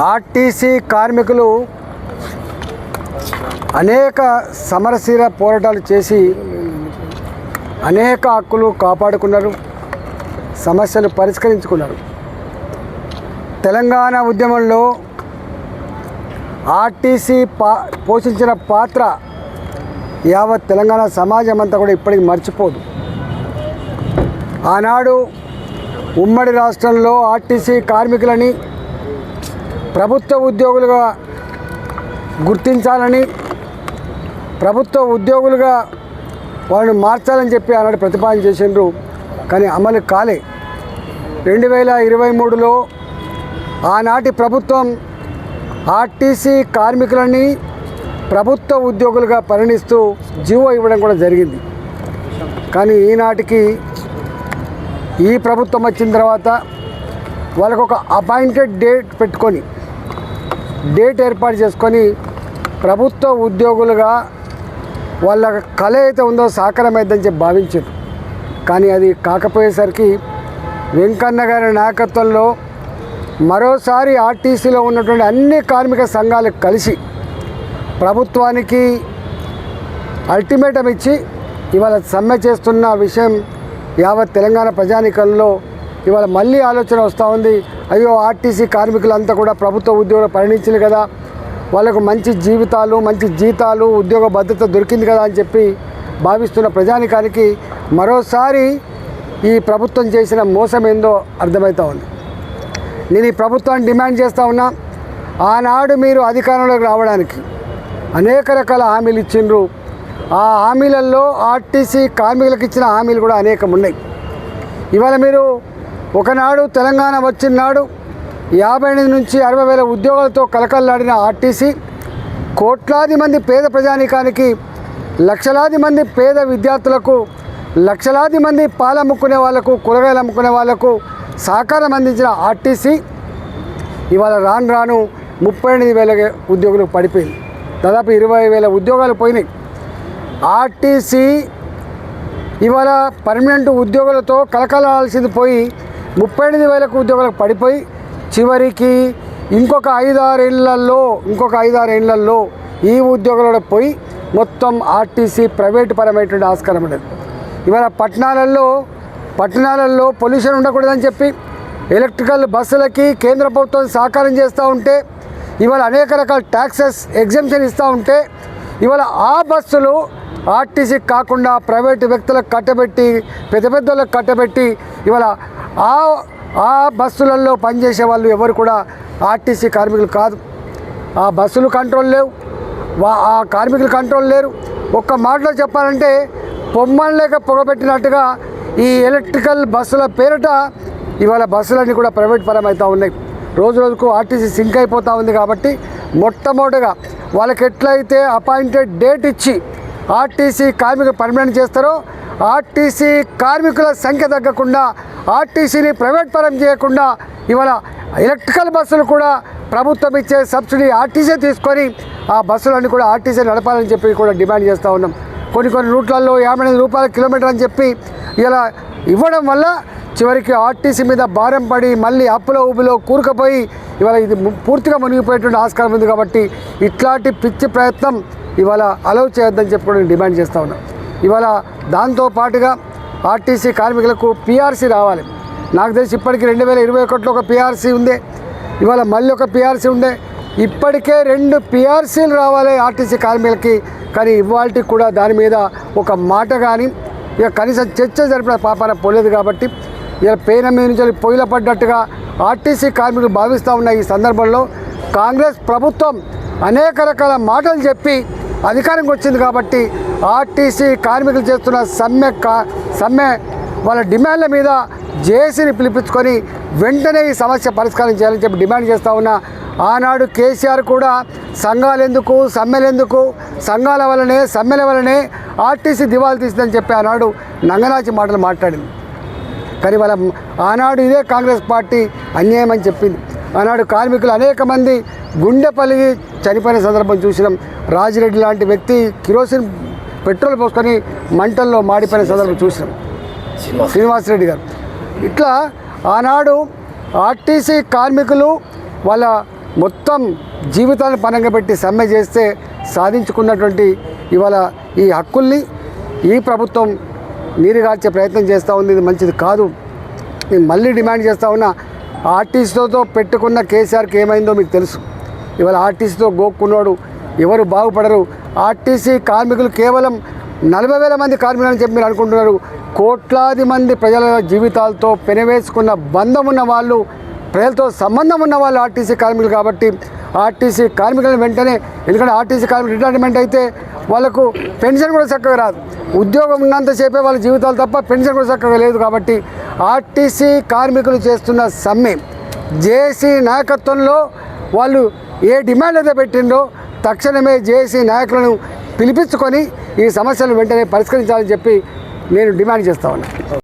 RTC కార్మికులు అనేక సమరశీల పోరాటాలు చేసి అనేక హక్కులు కాపాడుకున్నారు, సమస్యలు పరిష్కరించుకున్నారు. తెలంగాణ ఉద్యమంలో ఆర్టీసీ పోషించిన పాత్ర యావత్ తెలంగాణ సమాజం అంతా కూడా ఇప్పటికి మర్చిపోదు. ఆనాడు ఉమ్మడి రాష్ట్రంలో ఆర్టీసీ కార్మికులని ప్రభుత్వ ఉద్యోగులుగా గుర్తించాలని, ప్రభుత్వ ఉద్యోగులుగా వాళ్ళని మార్చాలని చెప్పి ఆనాడు ప్రతిపాదన చేసిండ్రు. కానీ అమలు కాలే. 2023లో ఆనాటి ప్రభుత్వం ఆర్టీసీ కార్మికులని ప్రభుత్వ ఉద్యోగులుగా పరిగణిస్తూ జీవో ఇవ్వడం కూడా జరిగింది. కానీ ఈనాటికి ఈ ప్రభుత్వం వచ్చిన తర్వాత వాళ్ళకు ఒక అపాయింటెడ్ డేట్ పెట్టుకొని డేట్ ఏర్పాటు చేసుకొని ప్రభుత్వ ఉద్యోగులుగా వాళ్ళ కళ అయితే ఉందో సాకారమైందని చెప్పి భావించారు. కానీ అది కాకపోయేసరికి వెంకన్న గారి నాయకత్వంలో మరోసారి ఆర్టీసీలో ఉన్నటువంటి అన్ని కార్మిక సంఘాలు కలిసి ప్రభుత్వానికి అల్టిమేటం ఇచ్చి ఇవాళ సమ్మె చేస్తున్న విషయం యావత్ తెలంగాణ ప్రజానీకంలో ఇవాళ మళ్ళీ ఆలోచన వస్తూ ఉంది. అయ్యో, ఆర్టీసీ కార్మికులంతా కూడా ప్రభుత్వ ఉద్యోగులు పరిణించింది కదా, వాళ్ళకు మంచి జీవితాలు, మంచి జీతాలు, ఉద్యోగ భద్రత దొరికింది కదా అని చెప్పి భావిస్తున్న ప్రజానీకానికి మరోసారి ఈ ప్రభుత్వం చేసిన మోసం ఏందో అర్థమవుతూ ఉంది. నేను ఈ ప్రభుత్వాన్ని డిమాండ్ చేస్తూ ఉన్నా, ఆనాడు మీరు అధికారంలోకి రావడానికి అనేక రకాల హామీలు ఇచ్చిండ్రు. ఆ హామీలలో ఆర్టీసీ కార్మికులకు ఇచ్చిన హామీలు కూడా అనేకం ఉన్నాయి. ఇవాళ మీరు ఒకనాడు తెలంగాణ వచ్చిన నాడు 58 నుంచి 60 వేల ఉద్యోగాలతో కలకల్లాడిన ఆర్టీసీ కోట్లాది మంది పేద ప్రజానీకానికి, లక్షలాది మంది పేద విద్యార్థులకు, లక్షలాది మంది పాలు అమ్ముకునే వాళ్లకు, కూరగాయలు అమ్ముకునే వాళ్లకు సహకారం అందించిన ఆర్టీసీ ఇవాళ రాను రాను 38,000 ఉద్యోగులకు పడిపోయింది. దాదాపు 20,000 ఉద్యోగాలు పోయినాయి. ఆర్టీసీ ఇవాళ పర్మనెంట్ ఉద్యోగులతో కలకలాల్సింది పోయి 38,000 ఉద్యోగులకు పడిపోయి చివరికి ఇంకొక 5-6 ఏళ్లలో ఈ ఉద్యోగులలో పోయి మొత్తం ఆర్టీసీ ప్రైవేటు పరమైనటువంటి ఆస్కారం ఉండదు. ఇవాళ పట్టణాలలో పొల్యూషన్ ఉండకూడదని చెప్పి ఎలక్ట్రికల్ బస్సులకి కేంద్ర ప్రభుత్వం సహకారం చేస్తూ ఉంటే, ఇవాళ అనేక రకాల ట్యాక్సెస్ ఎగ్జంప్షన్ ఇస్తూ ఉంటే, ఇవాళ ఆ బస్సులు ఆర్టీసీకి కాకుండా ప్రైవేటు వ్యక్తులకు కట్టబెట్టి, పెద్ద వాళ్ళకి కట్టబెట్టి ఇవాళ ఆ బస్సులలో పనిచేసే వాళ్ళు ఎవరు కూడా ఆర్టీసీ కార్మికులు కాదు. ఆ బస్సులు కంట్రోల్ లేవు, ఆ కార్మికులు కంట్రోల్ లేరు. ఒక్క మాటలో చెప్పాలంటే పొమ్మని లేక పొగబెట్టినట్టుగా ఈ ఎలక్ట్రికల్ బస్సుల పేరిట ఇవాళ బస్సులన్నీ కూడా ప్రైవేట్ పరమవుతూ ఉన్నాయి. రోజు రోజుకు ఆర్టీసీ సింక్ అయిపోతూ ఉంది. కాబట్టి మొట్టమొదటిగా వాళ్ళకి ఎట్లయితే అపాయింటెడ్ డేట్ ఇచ్చి ఆర్టీసీ కార్మికులు పర్మనెంట్ చేస్తారో, ఆర్టీసీ కార్మికుల సంఖ్య తగ్గకుండా, ఆర్టీసీని ప్రైవేట్ పరం చేయకుండా ఇవాళ ఎలక్ట్రికల్ బస్సులు కూడా ప్రభుత్వం ఇచ్చే సబ్సిడీ ఆర్టీసీ తీసుకొని ఆ బస్సులన్నీ కూడా ఆర్టీసీ నడపాలని చెప్పి కూడా డిమాండ్ చేస్తూ ఉన్నాం. కొన్ని రూట్లలో 58 రూపాయల కిలోమీటర్ అని చెప్పి ఇలా ఇవ్వడం వల్ల చివరికి ఆర్టీసీ మీద భారం పడి మళ్ళీ అప్పులో ఊబిలో కూరుకుపోయి ఇవాళ ఇది పూర్తిగా మునిగిపోయేటువంటి ఆస్కారం ఉంది. కాబట్టి ఇట్లాంటి పిచ్చి ప్రయత్నం ఇవాళ అలౌ చేయొద్దని చెప్పి కూడా డిమాండ్ చేస్తూ ఉన్నాం. ఇవాళ దాంతోపాటుగా ఆర్టీసీ కార్మికులకు పీఆర్సీ రావాలి. నాకు తెలిసి ఇప్పటికీ 2021లో ఒక పీఆర్సీ ఉందే, ఇవాళ మళ్ళీ ఒక పీఆర్సీ ఉండే. ఇప్పటికే 2 పీఆర్సీలు రావాలి ఆర్టీసీ కార్మికులకి. కానీ ఇవాళకి కూడా దాని మీద ఒక మాట కానీ ఇక కనీసం చర్చ జరిపిన పాపాన పోలేదు. కాబట్టి ఇలా పేన మీద నుంచి పొయ్యిల పడ్డట్టుగా ఆర్టీసీ కార్మికులు భావిస్తూ ఉన్న ఈ సందర్భంలో కాంగ్రెస్ ప్రభుత్వం అనేక రకాల మాటలు చెప్పి అధికారంకి వచ్చింది. కాబట్టి ఆర్టీసీ కార్మికులు చేస్తున్న సమ్మె వాళ్ళ డిమాండ్ల మీద జేఏసీని పిలిపించుకొని వెంటనే ఈ సమస్య పరిష్కారం చేయాలని చెప్పి డిమాండ్ చేస్తూ ఉన్నా. ఆనాడు కేసీఆర్ కూడా సంఘాలెందుకు, సమ్మెలెందుకు, సంఘాల వల్లనే, సమ్మెల వల్లనే ఆర్టీసీ దివాళా తీసిందని చెప్పి ఆనాడు నంగనాచి మాటలు మాట్లాడింది. కానీ వాళ్ళ ఆనాడు ఇదే కాంగ్రెస్ పార్టీ అన్యాయం అని చెప్పింది. ఆనాడు కార్మికులు అనేక మంది గుండె పలిగి చనిపోయిన సందర్భం చూసినాం. రాజిరెడ్డి లాంటి వ్యక్తి కిరోసిన్ పెట్రోల్ పోసుకొని మంటల్లో మాడిపోయిన సందర్భం చూసినాం. శ్రీనివాసరెడ్డి గారు ఇట్లా ఆనాడు ఆర్టీసీ కార్మికులు వాళ్ళ మొత్తం జీవితాన్ని పనంగా పెట్టి సమ్మె చేస్తే సాధించుకున్నటువంటి ఇవాళ ఈ హక్కుల్ని ఈ ప్రభుత్వం నీరుగార్చే ప్రయత్నం చేస్తూ ఉంది. ఇది మంచిది కాదు. నేను మళ్ళీ డిమాండ్ చేస్తూ ఉన్నా, ఆర్టీసీతో పెట్టుకున్న కేసీఆర్కి ఏమైందో మీకు తెలుసు. ఇవాళ ఆర్టీసీతో గోక్కున్నాడు ఎవరు బాగుపడరు. ఆర్టీసీ కార్మికులు కేవలం 40,000 మంది కార్మికులని చెప్పి మీరు అనుకుంటున్నారు. కోట్లాది మంది ప్రజల జీవితాలతో పెనవేసుకున్న బంధం ఉన్న వాళ్ళు, ప్రజలతో సంబంధం ఉన్న వాళ్ళు ఆర్టీసీ కార్మికులు. కాబట్టి ఆర్టీసీ కార్మికులను వెంటనే, ఎందుకంటే ఆర్టీసీ కార్మికులు రిటైర్మెంట్ అయితే వాళ్ళకు పెన్షన్ కూడా చక్కగా రాదు. ఉద్యోగం ఉన్నంతసేపే వాళ్ళ జీవితాలు తప్ప పెన్షన్ కూడా చక్కగా లేదు. కాబట్టి ఆర్టీసీ కార్మికులు చేస్తున్న సమ్మె జేఏసీ నాయకత్వంలో వాళ్ళు ఏ డిమాండ్ అయితే పెట్టిందో తక్షణమే జేఏసీ నాయకులను పిలిపించుకొని ఈ సమస్యలను వెంటనే పరిష్కరించాలని చెప్పి నేను డిమాండ్ చేస్తా ఉన్నాను.